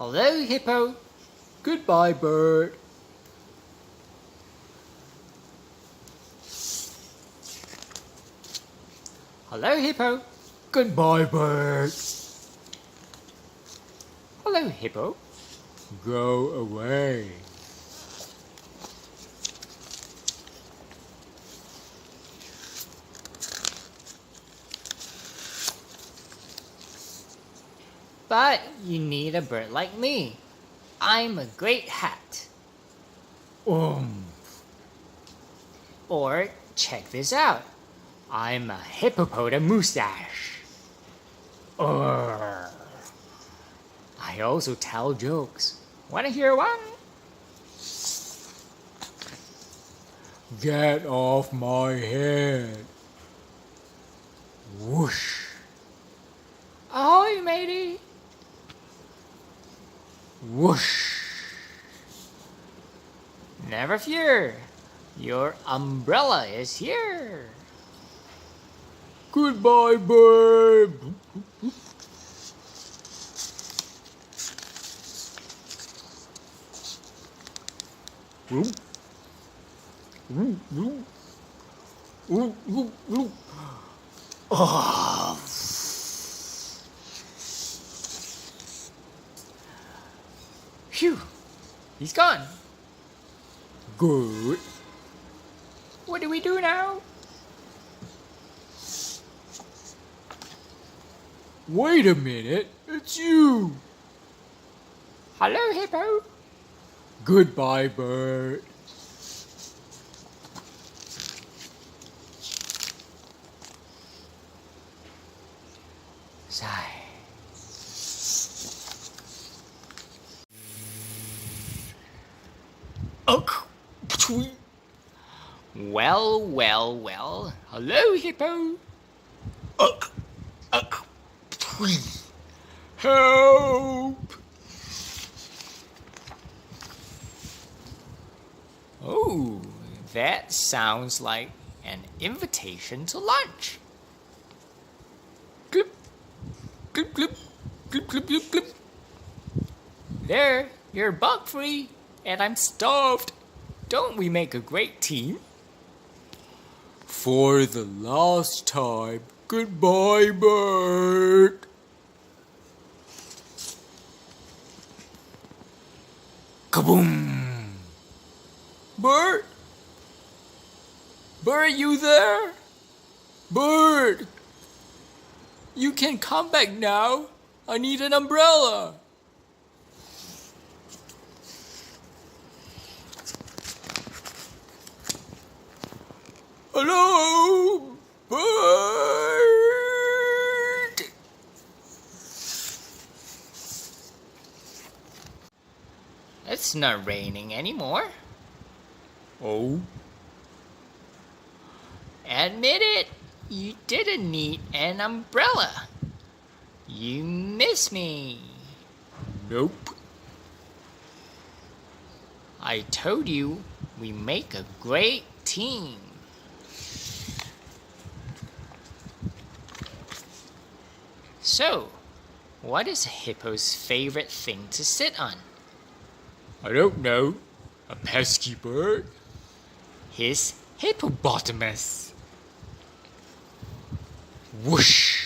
Hello, Hippo. Goodbye, bird. Hello, Hippo. Goodbye, bird. Hello, Hippo. Go away. But you need a bird like me. I'm a great hat. Or check this out. I'm a hippopotamus mustache. I also tell jokes. Wanna hear one? Get off my head. Whoosh. Ahoy, matey. Whoosh. Never fear. Your umbrella is here. Goodbye, bird. Phew. He's gone. Good. What do we do now? Wait a minute. It's you. Hello, Hippo. Goodbye, bird. Sigh. Well. Hello, Hippo. Help! Oh, that sounds like an invitation to lunch. Clip, clip, clip, clip, clip, clip, clip. There, you're bug free, and I'm starved. Don't we make a great team? For the last time, goodbye, bird. Kaboom! Bird? Bird, you there? Bird! You can come back now. I need an umbrella. Hello, bird. It's not raining anymore. Oh? Admit it, you didn't need an umbrella. You miss me. Nope. I told you we make a great team. So, what is a hippo's favorite thing to sit on? I don't know. A pesky bird? His hippopotamus. Whoosh!